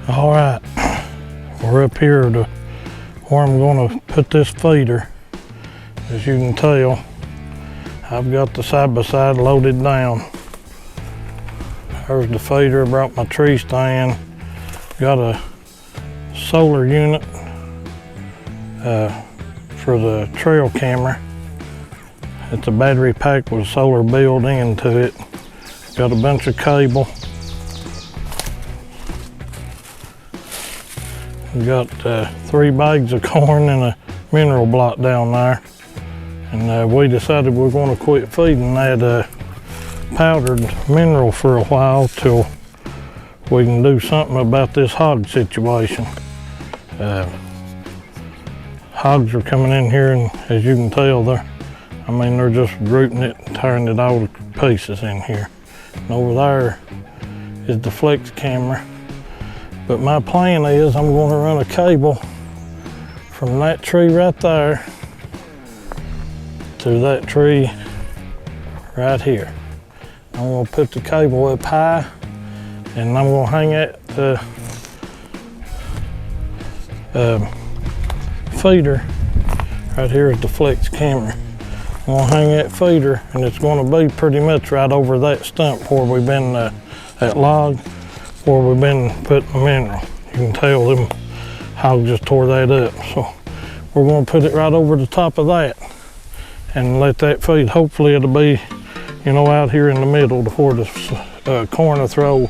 All right, we're up here to where I'm gonna put this feeder. As you can tell, I've got the side-by-side loaded down. There's the feeder, brought my tree stand. Got a solar unit for the trail camera. It's a battery pack with solar built into it. Got a bunch of cable. We got 3 bags of corn and a mineral block down there. And we decided we're going to quit feeding that powdered mineral for a while till we can do something about this hog situation. Hogs are coming in here, and as you can tell, they're just rooting it and tearing it all to pieces in here. And over there is the flex camera. But my plan is I'm going to run a cable from that tree right there to that tree right here. I'm going to put the cable up high, and I'm going to hang it the feeder right here at the flex camera. I'm going to hang that feeder, and it's going to be pretty much right over that stump where we've been, that log where we've been putting the mineral. You can tell them hogs just tore that up. So we're going to put it right over the top of that and let that feed. Hopefully it'll be, out here in the middle to where the corn will throw,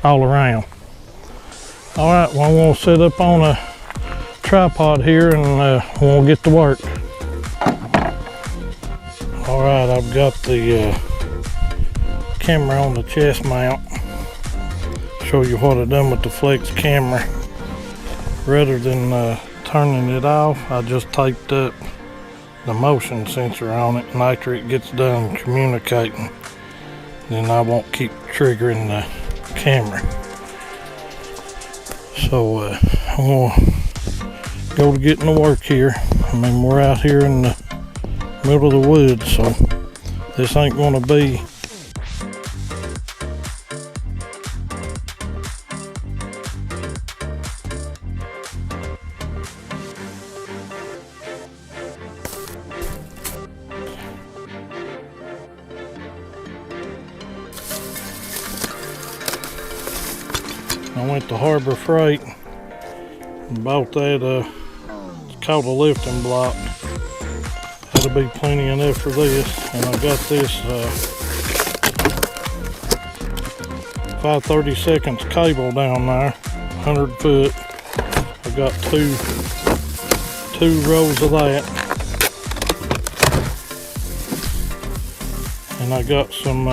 all around. All right, well, I'm going to set up on a tripod here and we'll get to work. All right, I've got the camera on the chest mount. Show you what I've done with the flex camera. Rather than turning it off, I just taped up the motion sensor on it, and after it gets done communicating, then I won't keep triggering the camera. So I'm gonna go to getting to work here. We're out here in the middle of the woods, so this ain't gonna be I went to Harbor Freight and bought that, it's called a lifting block. That'll be plenty enough for this. And I got this 5/32 cable down there, 100 foot. I got two rows of that. And I got some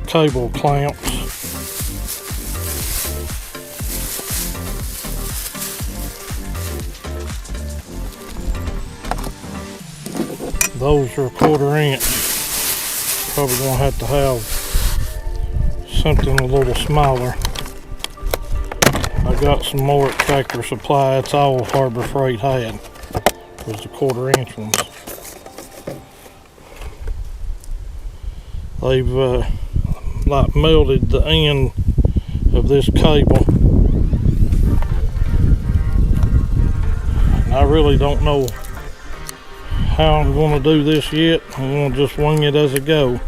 cable clamps. Those are 1/4 inch. Probably gonna have to have something a little smaller. I got some more at Tractor Supply. That's all Harbor Freight had, was the 1/4 inch ones. They've like melted the end of this cable. And I really don't know how I'm going to do this yet. I'm going to just wing it as I go.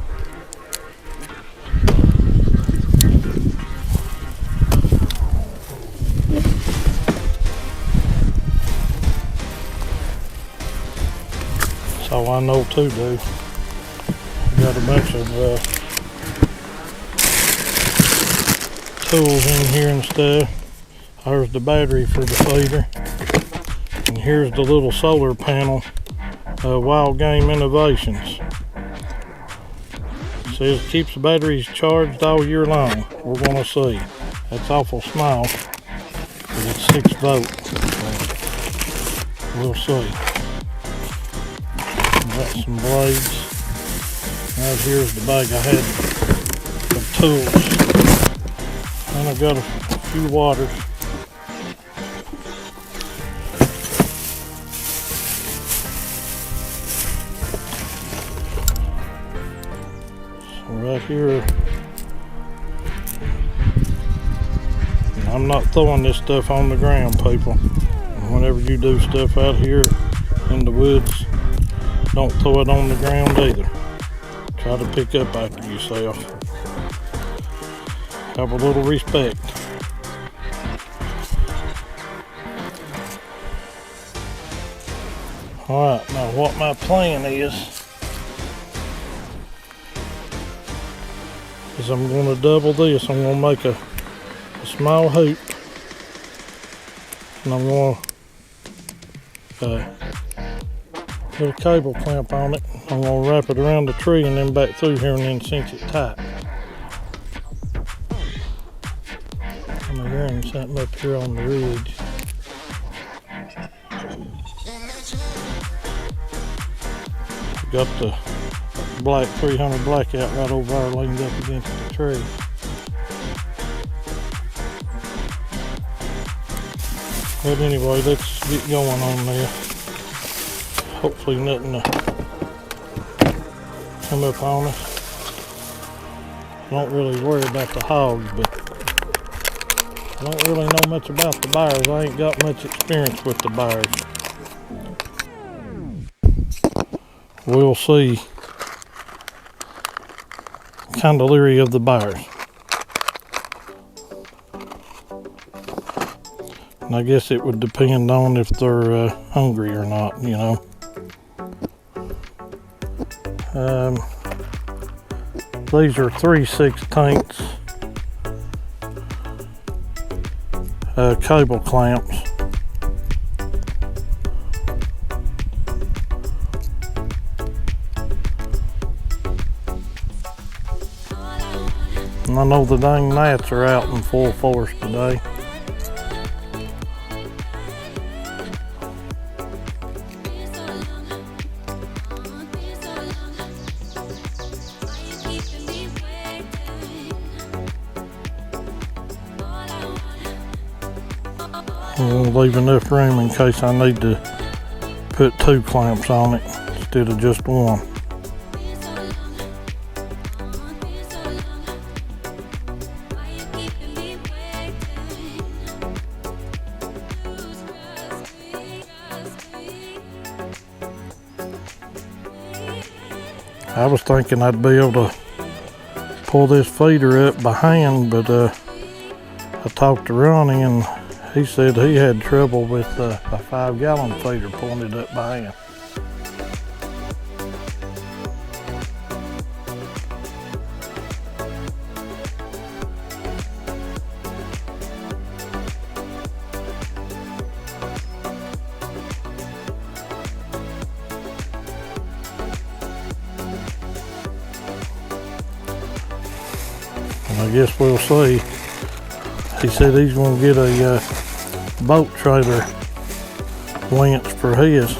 That's all I know to do. Got a bunch of tools in here and stuff. There's the battery for the feeder. And here's the little solar panel. Wild Game Innovations. It says keeps the batteries charged all year long. We're gonna see. That's awful small, but it's 6 volt. So we'll see. Got some blades. Right here's the bag I had of tools. And I've got a few waters. Right here I'm not throwing this stuff on the ground, people. Whenever you do stuff out here in the woods, don't throw it on the ground either. Try to pick up after yourself. Have a little respect. Alright, now what my plan is I'm going to double this. I'm going to make a small hoop, and I'm going to put a cable clamp on it. I'm going to wrap it around the tree and then back through here and then cinch it tight. I'm hearing something up here on the ridge. Got the black 300 blackout right over there leaned up against the tree. But anyway, let's get going on there. Hopefully nothing to come up on us. I don't really worry about the hogs, but I don't really know much about the bears. I ain't got much experience with the bears. We'll see. Kind of leery of the bears. And I guess it would depend on if they're hungry or not, you know. These are 3/16 cable clamps. And I know the dang gnats are out in full force today. I'm going to leave enough room in case I need to put 2 clamps on it instead of just 1. I was thinking I'd be able to pull this feeder up by hand, but I talked to Ronnie and he said he had trouble with a 5-gallon feeder pulling it up by hand. And I guess we'll see. He said he's going to get a boat trailer winch for his.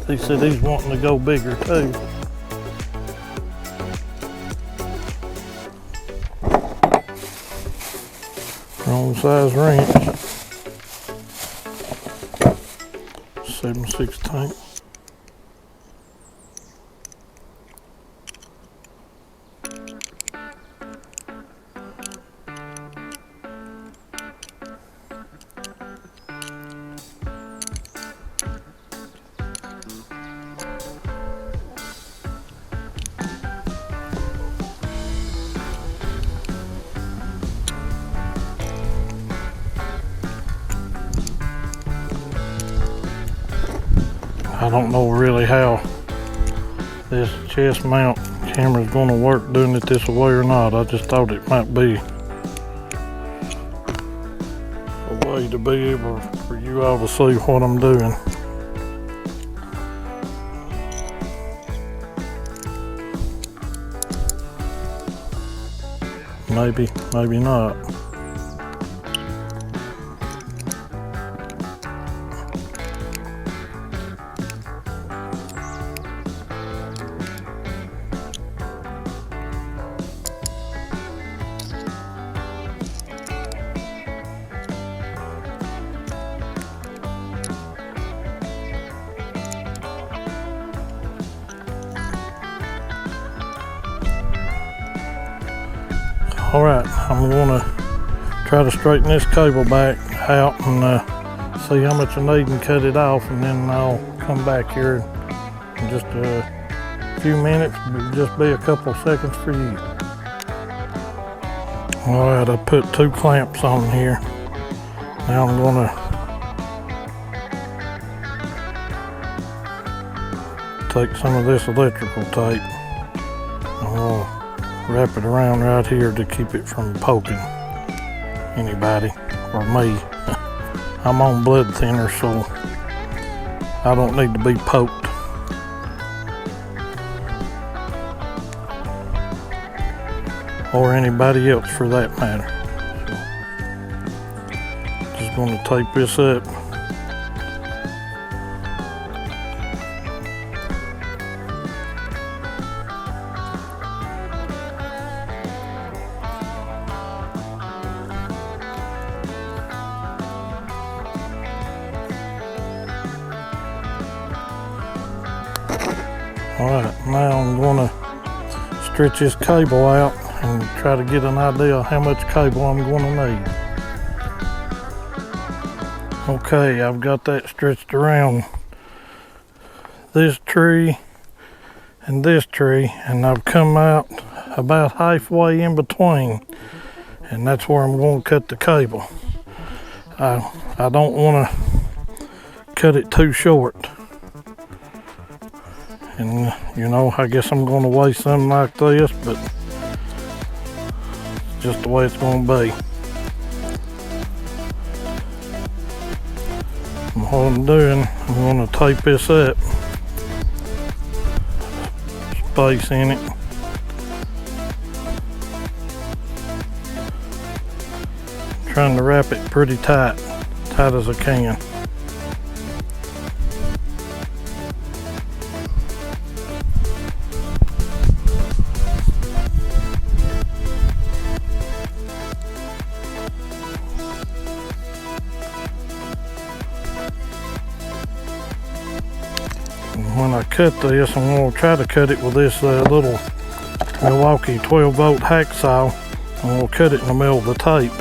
He said he's wanting to go bigger too. Wrong size wrench. 7/16. I don't know really how this chest mount camera is going to work doing it this way or not. I just thought it might be a way to be able for you all to see what I'm doing. Maybe, maybe not. All right, I'm gonna try to straighten this cable back out and see how much I need and cut it off, and then I'll come back here in just a few minutes. It'll just be a couple seconds for you. Alright, I put 2 clamps on here. Now I'm gonna take some of this electrical tape and we'll wrap it around right here to keep it from poking anybody or me. I'm on blood thinner, so I don't need to be poked. Or anybody else for that matter. So, just going to tape this up. Alright, now I'm going to stretch this cable out and try to get an idea of how much cable I'm going to need. Okay, I've got that stretched around this tree and this tree, and I've come out about halfway in between, and that's where I'm going to cut the cable. I don't want to cut it too short. And you know, I guess I'm going to waste something like this, but just the way it's going to be. And what I'm doing, I'm going to tape this up, space in it. Trying to wrap it pretty tight as I can. When I cut this, I'm going to try to cut it with this little Milwaukee 12-volt hacksaw, and we'll cut it in the middle of the tape,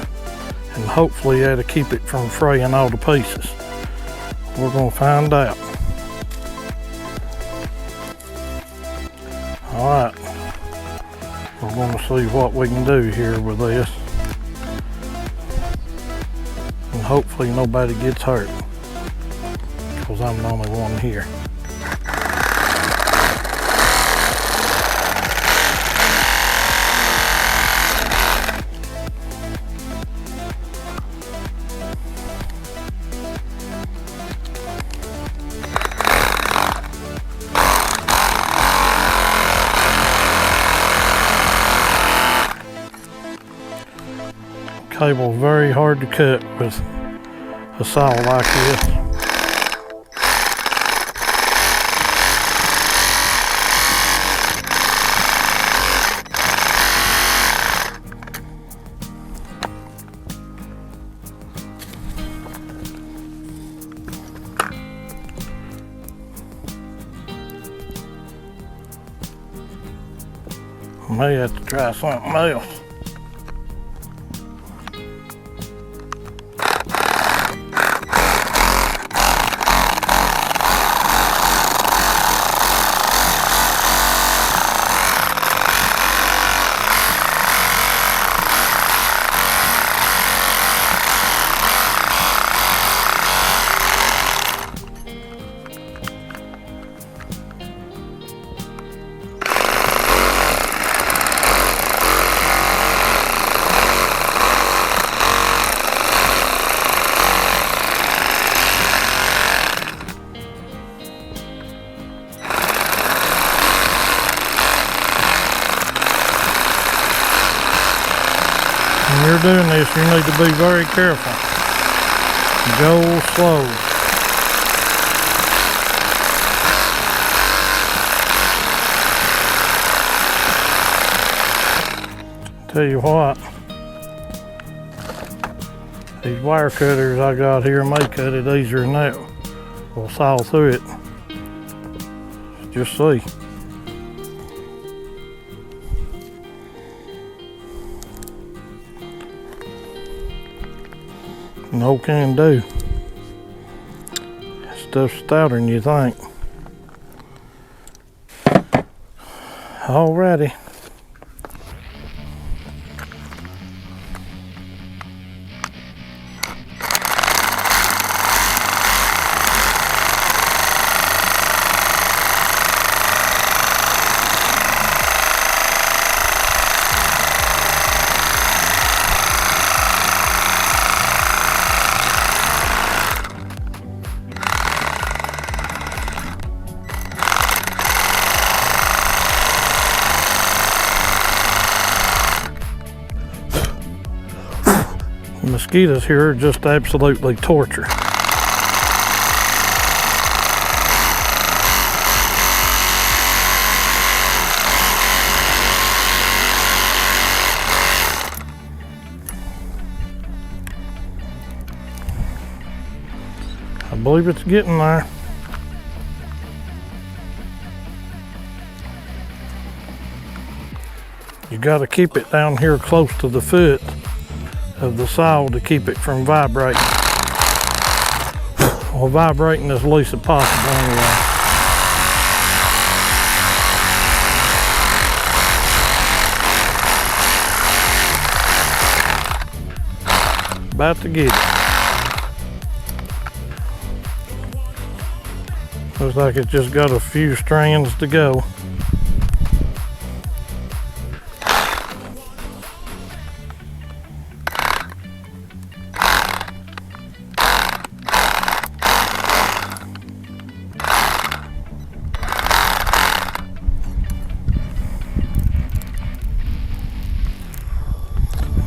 and hopefully that'll keep it from fraying all to pieces. We're going to find out. Alright, we're going to see what we can do here with this, and hopefully nobody gets hurt, because I'm the only one here. Cable very hard to cut with a saw like this. I may have to try something else. When you're doing this, you need to be very careful. Go slow. Tell you what, these wire cutters I got here may cut it easier than that. We'll saw through it. Just see. No can do. Stuff's stouter than you think. Alrighty. Mosquitoes here are just absolutely torture. I believe it's getting there. You got to keep it down here close to the foot of the saw to keep it from vibrating. Well, vibrating as least as possible anyway. About to get it. Looks like it's just got a few strands to go.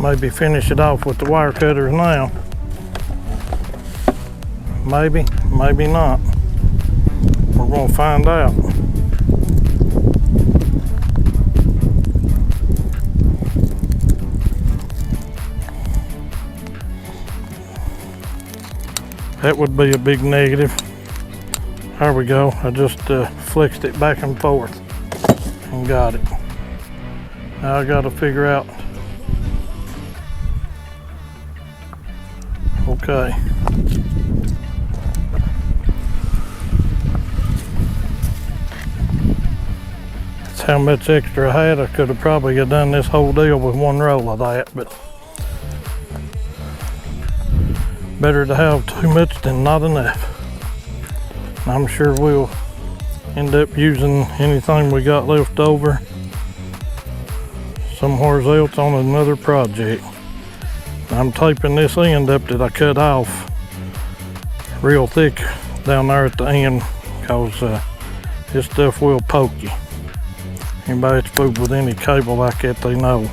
Maybe finish it off with the wire cutters now. Maybe, maybe not. We're gonna find out. That would be a big negative. There we go. I just flexed it back and forth and got it. Now I gotta figure out. Okay. That's how much extra I had. I could have probably done this whole deal with one roll of that, but better to have too much than not enough. I'm sure we'll end up using anything we got left over somewhere else on another project. I'm taping this end up that I cut off real thick down there at the end because this stuff will poke you. Anybody that's fooled with any cable like that, they know.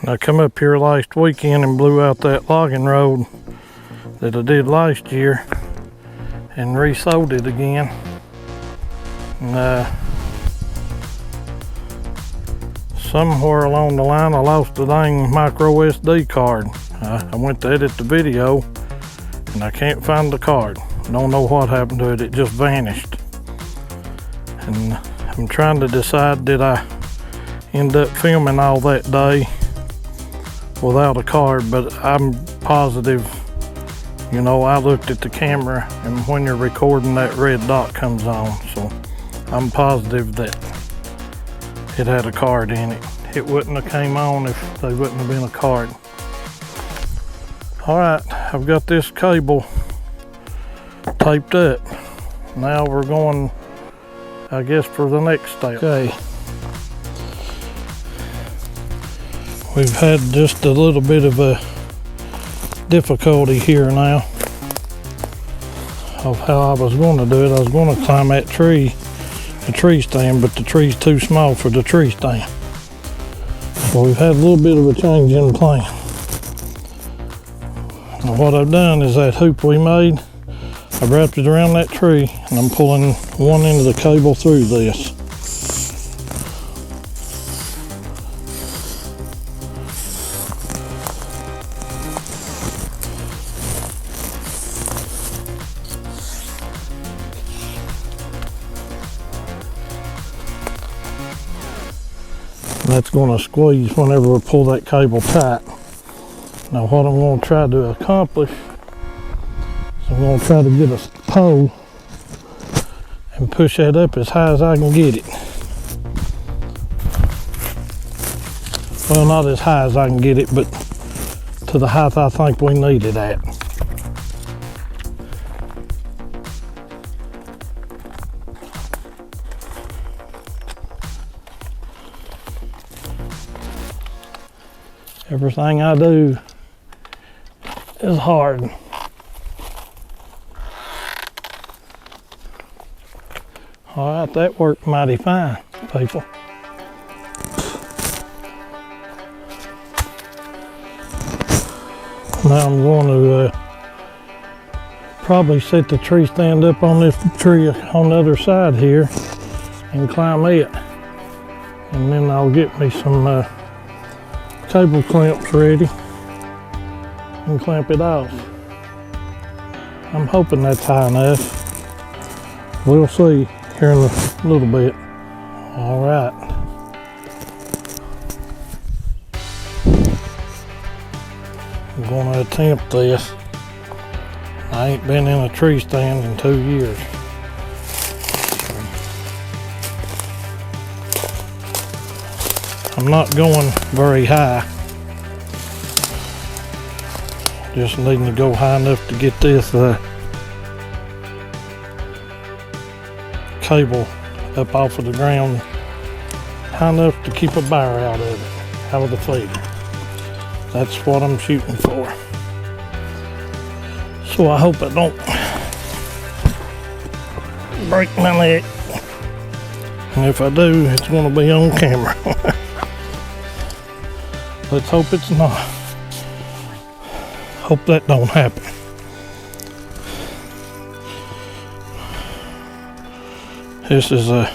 I come up here last weekend and blew out that logging road that I did last year and resold it again. And somewhere along the line I lost the dang micro SD card. I went to edit the video and I can't find the card. Don't know what happened to it, it just vanished. And I'm trying to decide, did I end up filming all that day without a card? But I'm positive, you know, I looked at the camera and when you're recording that red dot comes on, so I'm positive that it had a card in it. It wouldn't have came on if there wouldn't have been a card. All right, I've got this cable taped up. Now we're going, I guess, for the next step. Okay. We've had just a little bit of a difficulty here now of how I was going to do it. I was going to climb that tree, the tree stand, but the tree's too small for the tree stand. So we've had a little bit of a change in plan. Now what I've done is that hoop we made, I wrapped it around that tree and I'm pulling one end of the cable through this. That's going to squeeze whenever we pull that cable tight. Now what I'm going to try to accomplish is I'm going to try to get a pole and push that up as high as I can get it. Well, not as high as I can get it, but to the height I think we need it at. Everything I do is hard. All right, that worked mighty fine, people. Now I'm going to probably set the tree stand up on this tree on the other side here and climb it. And then I'll get me some cable clamps ready and clamp it off. I'm hoping that's high enough. We'll see here in a little bit. All right. I'm going to attempt this. I ain't been in a tree stand in 2 years. I'm not going very high. Just needing to go high enough to get this cable up off of the ground, high enough to keep a bar out of it, out of the feeder. That's what I'm shooting for. So I hope I don't break my neck. And if I do, it's going to be on camera. Let's hope it's not. Hope that don't happen. This is a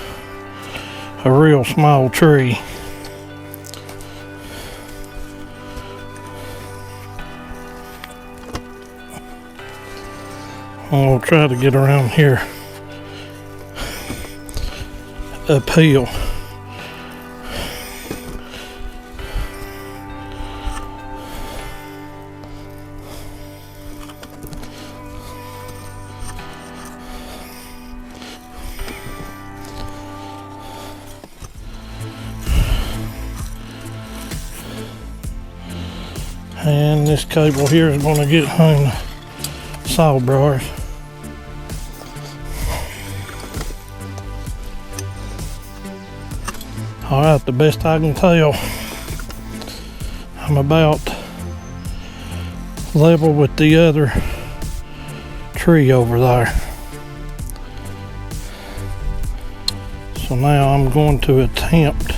real small tree. I'm gonna try to get around here uphill. And this cable here is going to get hung sawbars. Alright, the best I can tell, I'm about level with the other tree over there. So now I'm going to attempt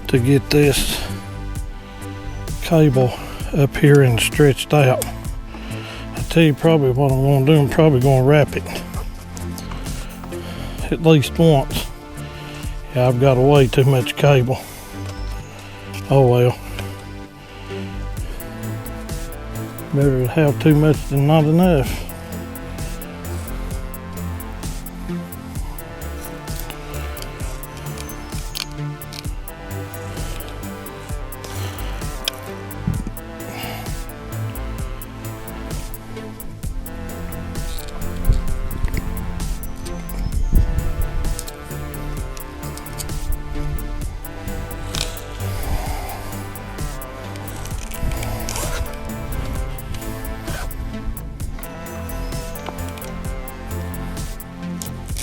to get this cable up here and stretched out. I tell you probably what I'm going to do. I'm probably going to wrap it at least once. Yeah, I've got way too much cable. Oh well. Better have too much than not enough.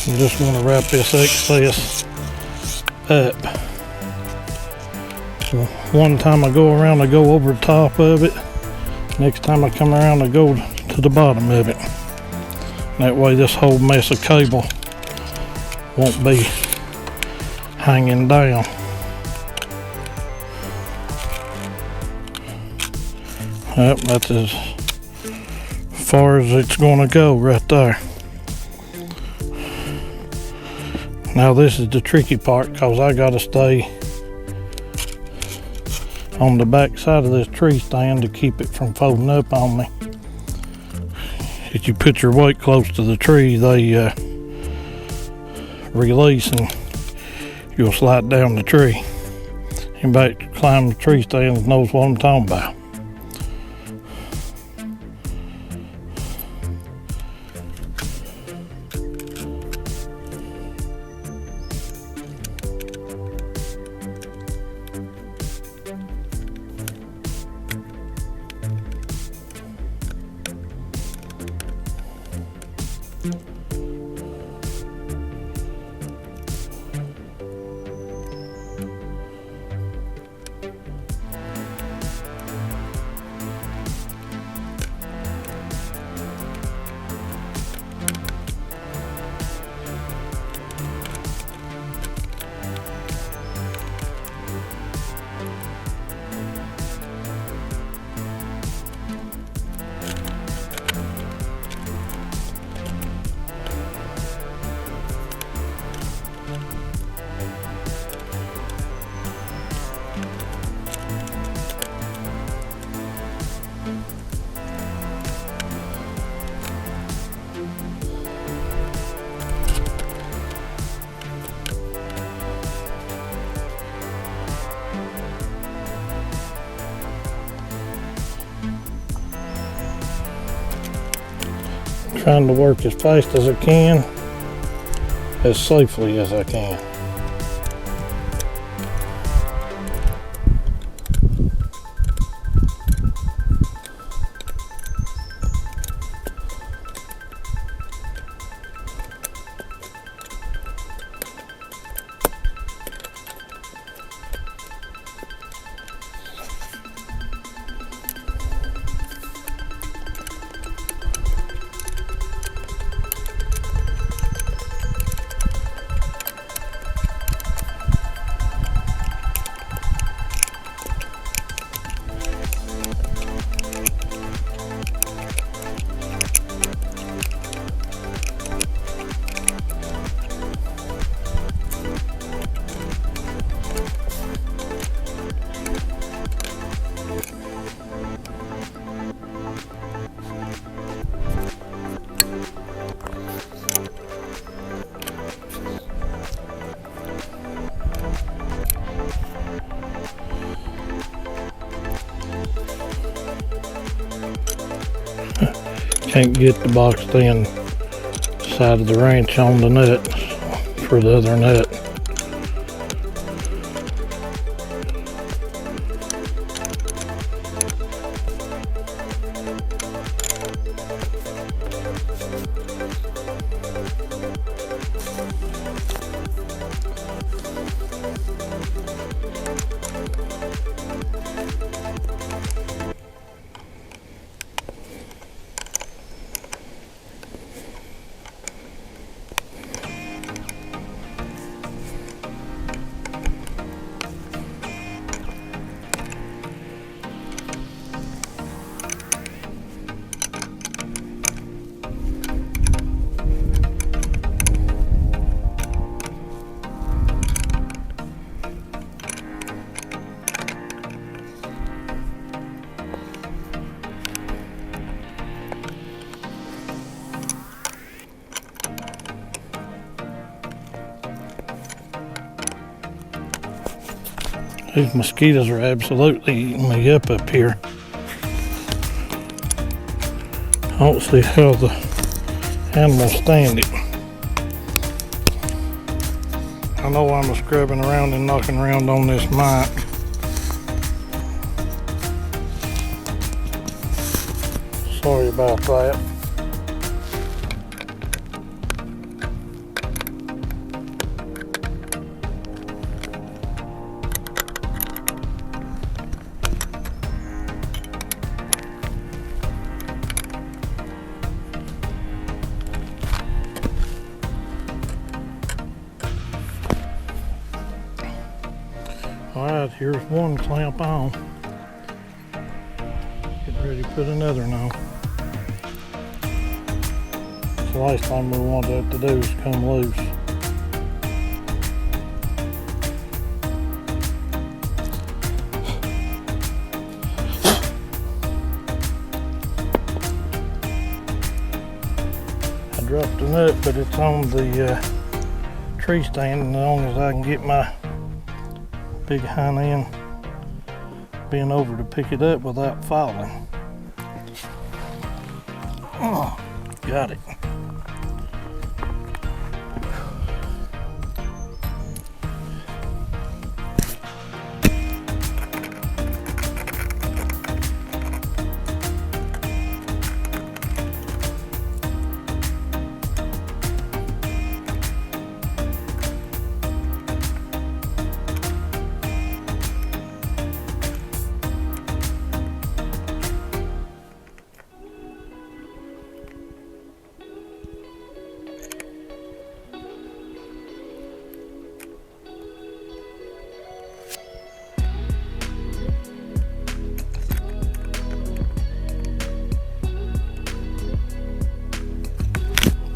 I'm just going to wrap this excess up. So one time I go around, I go over the top of it. Next time I come around, I go to the bottom of it. That way this whole mess of cable won't be hanging down. Yep, that's as far as it's gonna go right there. Now this is the tricky part, because I gotta stay on the back side of this tree stand to keep it from folding up on me. If you put your weight close to the tree, they release and you'll slide down the tree. Anybody that climbs the tree stands knows what I'm talking about. Trying to work as fast as I can, as safely as I can. Can't get the boxed in side of the wrench on the nut for the other nut. These mosquitoes are absolutely eating me up here. I don't see how the animals stand it. I know I'm scrubbing around and knocking around on this mic. Sorry about that. All right, here's one clamp on. Getting ready to put another one on. The last thing we want that to do is come loose. I dropped the nut, but it's on the tree stand, and as long as I can get my big hind end bent over to pick it up without falling. Oh, got it.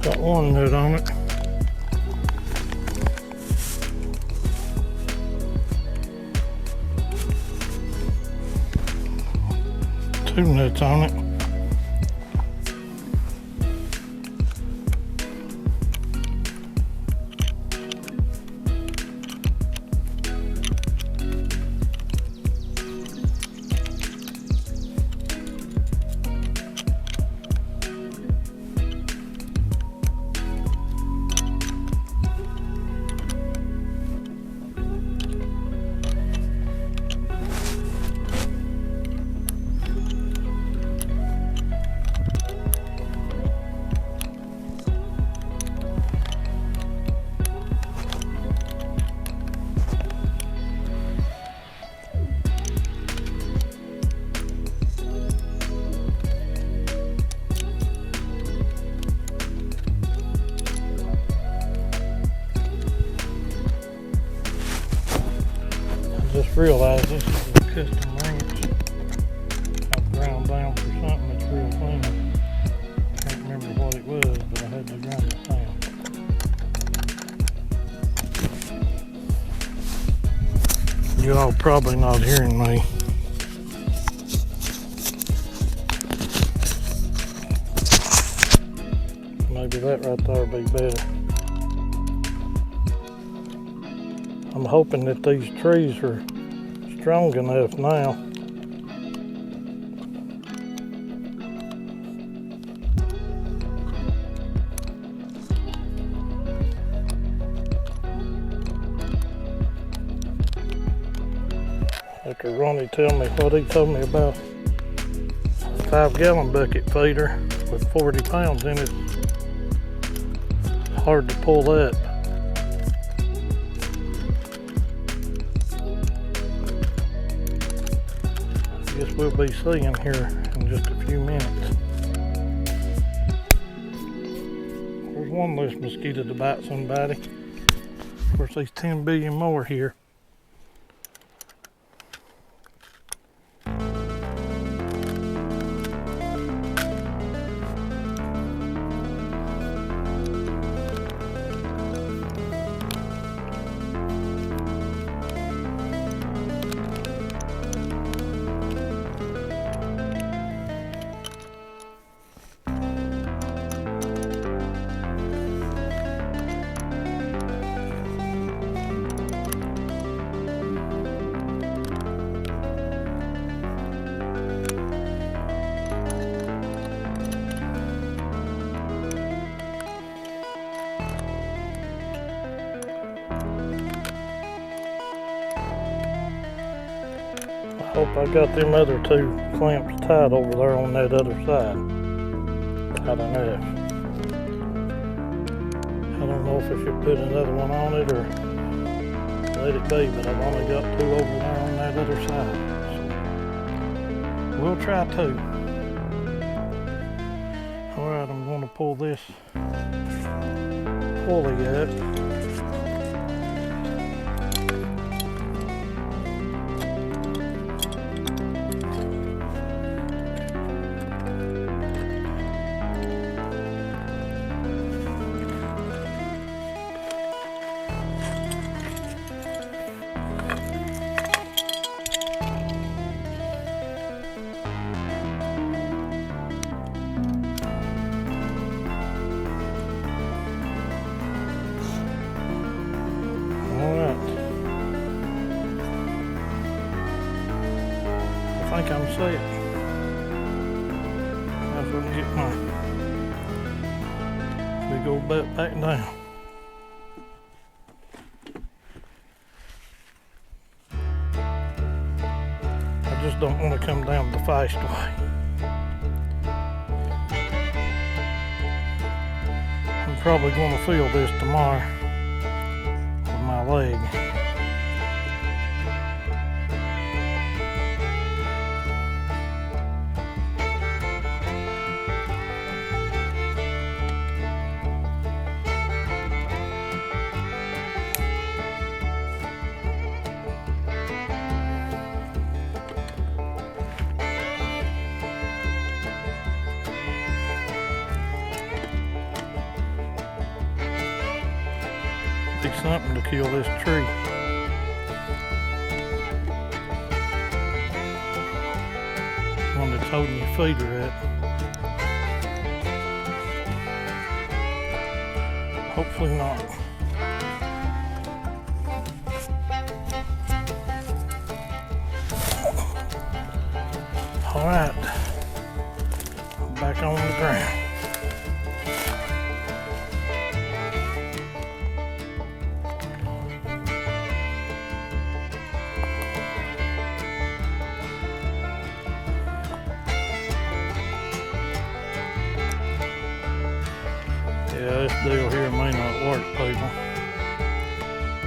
Got one nut on it. Two nuts on it. Just realized this is a custom wrench. I've ground down for something that's real clean. Can't remember what it was, but I had to ground it down. You all probably not hearing me. Maybe that right there would be better. I'm hoping that these trees are strong enough now. After Ronnie tell me what he told me about a 5-gallon bucket feeder with 40 pounds in it, hard to pull that. Guess we'll be seeing here in just a few minutes. There's one loose mosquito to bite somebody. Of course, there's 10 billion more here. Hope I got them other two clamps tied over there on that other side. Tight enough. I don't know if I should put another one on it or let it be, but I've only got two over there on that other side. So we'll try two. Alright, I'm going to pull this pulley up. I think I'm set. If I can get my big old belt back down. I just don't want to come down the fast way. I'm probably going to feel this tomorrow with my leg. Something to kill this tree. One that's holding your feeder at. Hopefully not. All right, back on the ground. Yeah, this deal here may not work, people.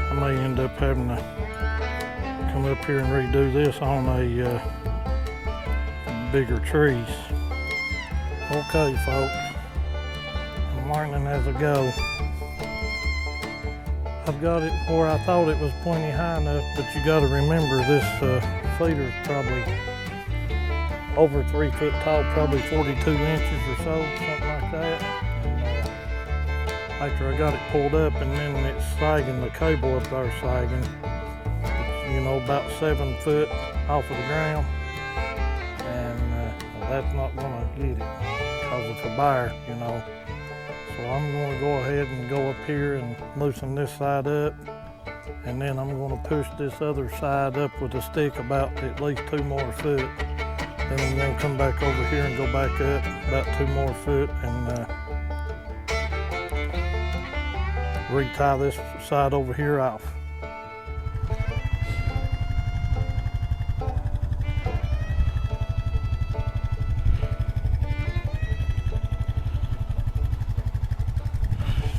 I may end up having to come up here and redo this on a bigger trees. Okay, folks, I'm learning as I go. I've got it where I thought it was plenty high enough, but you got to remember this feeder is probably over 3 foot tall, probably 42 inches or so, something like that. After I got it pulled up and then it's sagging, the cable up there sagging, it's, you know, about 7 foot off of the ground, and that's not gonna get it because it's a bar, you know. So I'm gonna go ahead and go up here and loosen this side up, and then I'm gonna push this other side up with a stick about at least 2 more foot. Then I'm gonna come back over here and go back up about 2 more foot and retie this side over here off.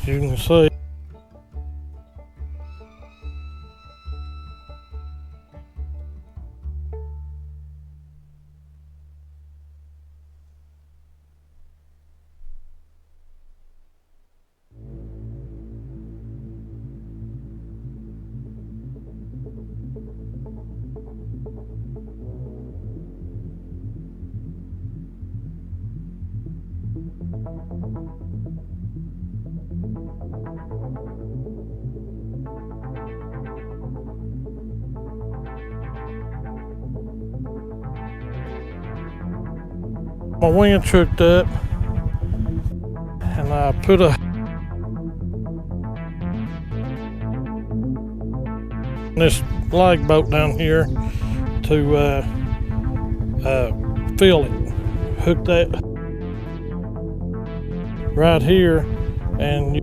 You can see my winch hooked up, and I put this lag bolt down here to fill it. Hook that right here, and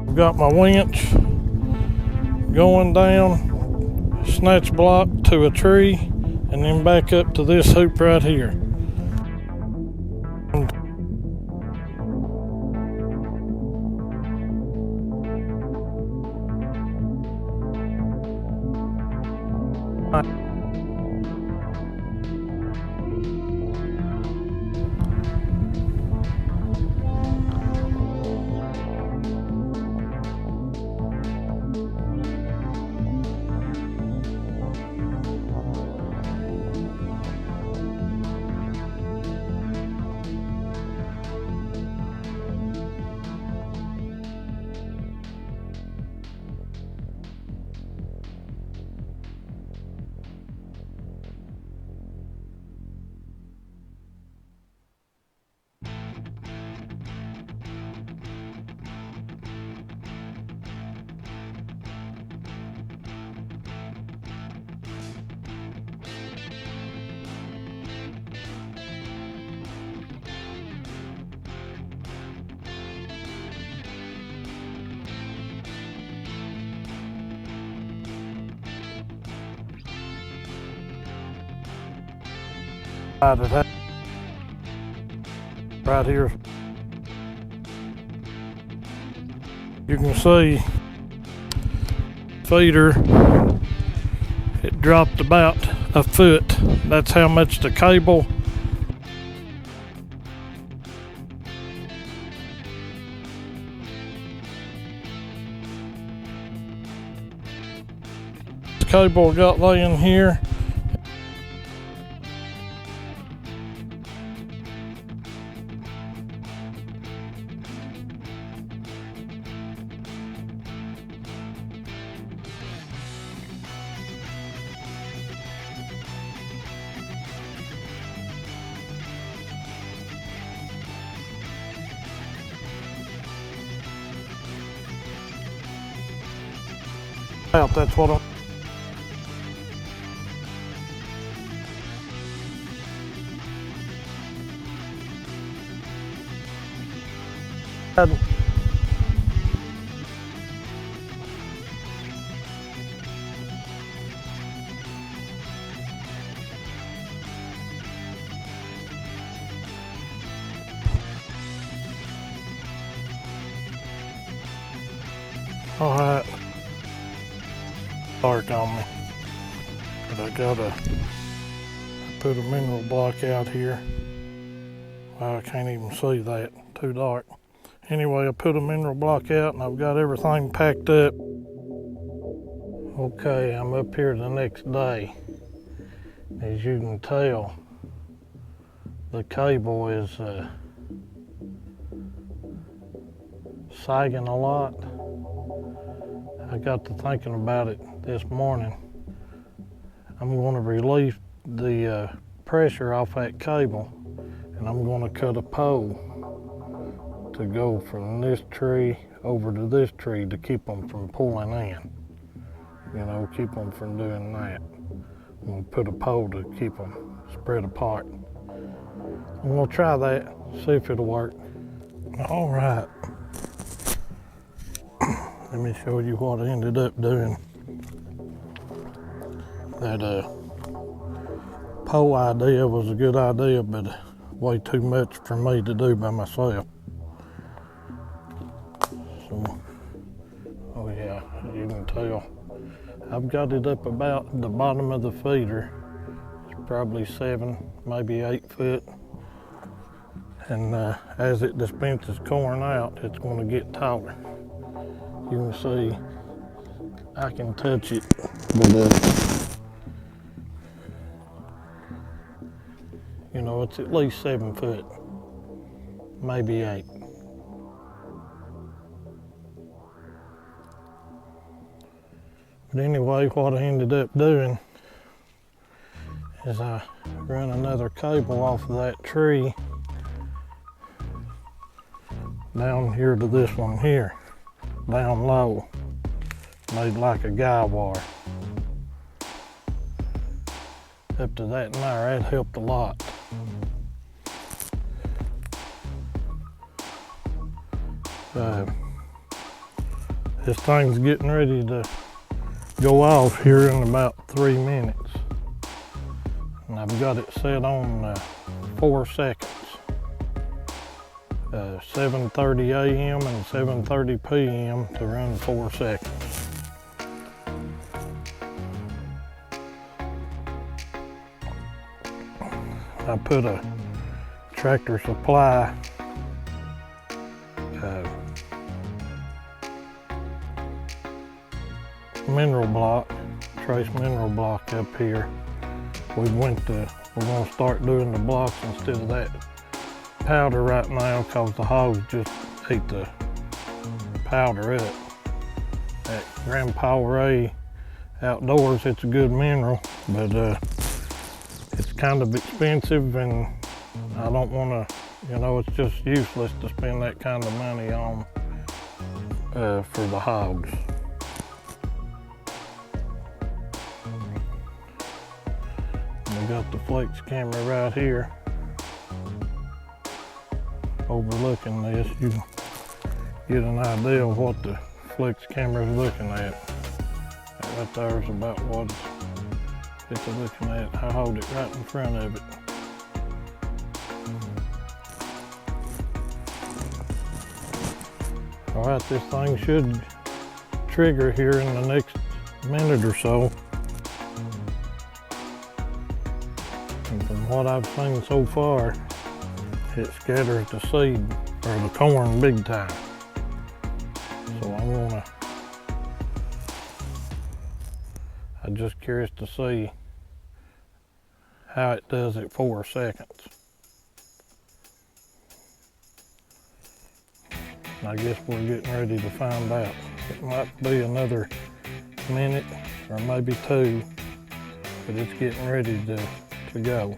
I've got my winch going down snatch block to a tree and then back up to this hoop right here. Right here, you can see feeder, it dropped about a foot. That's how much the cable got laying here. That's what I'm. All right, dark on me, but I gotta put a mineral block out here. Well, I can't even see that, too dark. Anyway, I put a mineral block out and I've got everything packed up. Okay, I'm up here the next day. As you can tell, the cable is sagging a lot. I got to thinking about it this morning. I'm going to release the pressure off that cable, and I'm going to cut a pole to go from this tree over to this tree to keep them from pulling in. You know, keep them from doing that. I'm going to put a pole to keep them spread apart. I'm going to try that, see if it'll work. All right. Let me show you what I ended up doing. That pole idea was a good idea, but way too much for me to do by myself. So, oh yeah, you can tell. I've got it up about the bottom of the feeder. It's probably 7, maybe 8 foot. And as it dispenses corn out, it's going to get taller. You can see I can touch it, but you know, it's at least 7 foot, maybe 8. But anyway, what I ended up doing is I run another cable off of that tree down here to this one here. Down low, made like a guy wire. Up to that and there, that helped a lot. This thing's getting ready to go off here in about 3 minutes. And I've got it set on 4 seconds. 7:30 a.m. and 7:30 p.m. to run 4 seconds. I put a Tractor Supply mineral block, trace mineral block up here. We're going to start doing the blocks instead of that powder right now, because the hogs just eat the powder up. At Grandpa Ray Outdoors, it's a good mineral, but it's kind of expensive, and I don't want to, you know, it's just useless to spend that kind of money on for the hogs. We got the flex camera right here overlooking this. You can get an idea of what the flex camera is looking at. That right there is about what it's looking at. I hold it right in front of it. All right, this thing should trigger here in the next minute or so. And from what I've seen so far, it scatters the seed or the corn big time. So I'm just curious to see how it does at 4 seconds. I guess we're getting ready to find out. It might be another minute or maybe 2, but it's getting ready to go.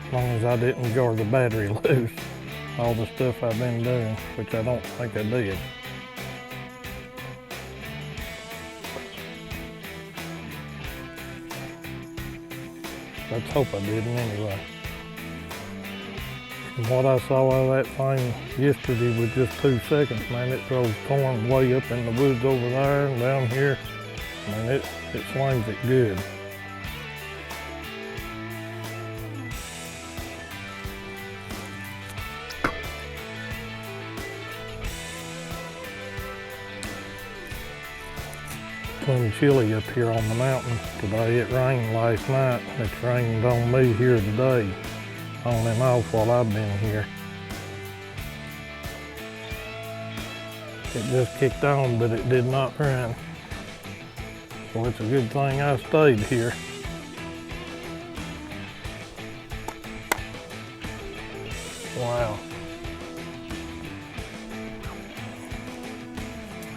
As long as I didn't jar the battery loose, all the stuff I've been doing, which I don't think I did. Let's hope I didn't anyway. From what I saw of that thing yesterday with just 2 seconds, man, it throws corn way up in the woods over there and down here. I mean, it swings it good. Been chilly up here on the mountain today. It rained last night. It's rained on me here today, on and off while I've been here. It just kicked on, but it did not run. So it's a good thing I stayed here. Wow.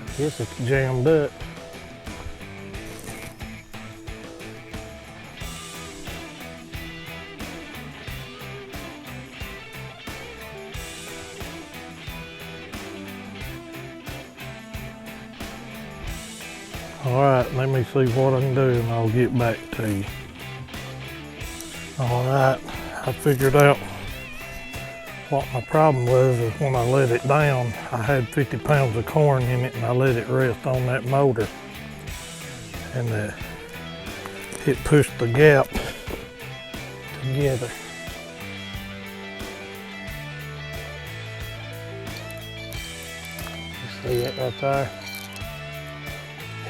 I guess it's jammed up. All right, let me see what I can do and I'll get back to you. All right, I figured out what my problem was is when I let it down, I had 50 pounds of corn in it and I let it rest on that motor. And it pushed the gap together. You see it right there?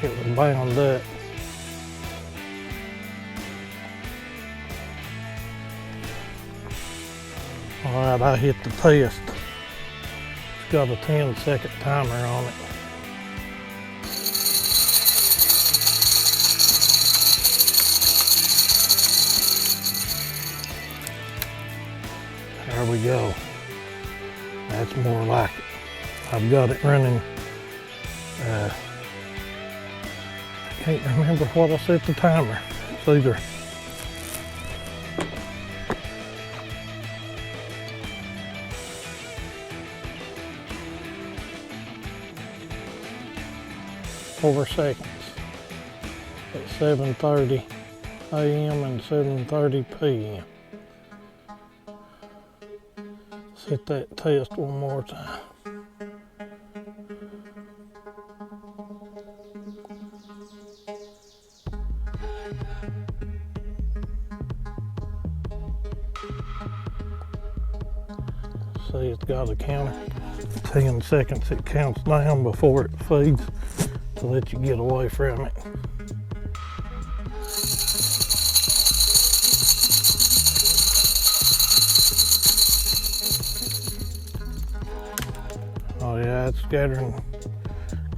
It was bound up. All right, I hit the test. It's got a 10-second timer on it. There we go. That's more like it. I've got it running. I can't remember what I set the timer. It's either four seconds at 7:30 a.m. and 7:30 p.m. Set that test one more time. See, it's got a counter. 10 seconds it counts down before it feeds to let you get away from it. Oh yeah, it's scattering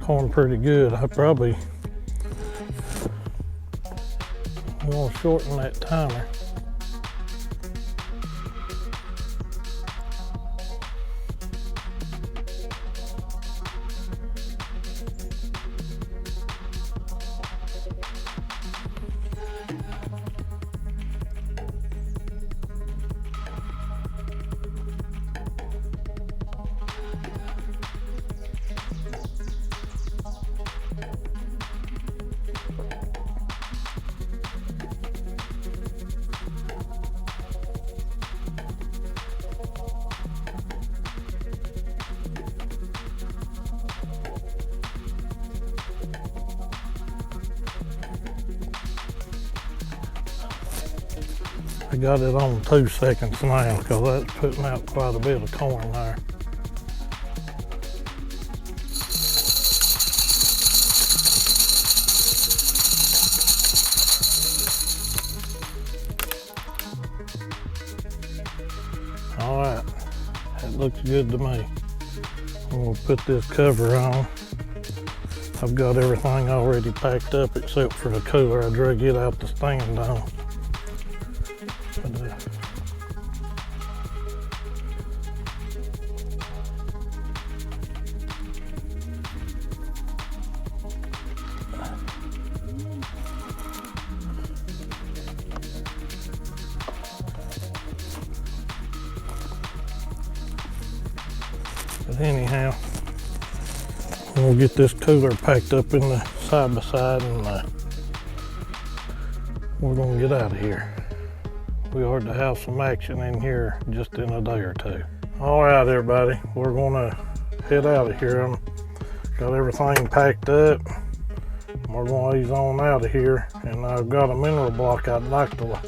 corn pretty good. I probably want to shorten that timer. I got it on 2 seconds now because that's putting out quite a bit of corn there. All right, that looks good to me. I'm gonna put this cover on. I've got everything already packed up except for the cooler. I drug it out the stand on. But anyhow, we'll get this cooler packed up in the side by side and we're gonna get out of here. We are to have some action in here just in a day or two. All right, everybody, we're gonna head out of here. I've got everything packed up. We're gonna ease on out of here, and I've got a mineral block I'd like to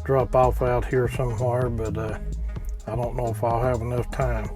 drop off out here somewhere, but I don't know if I'll have enough time.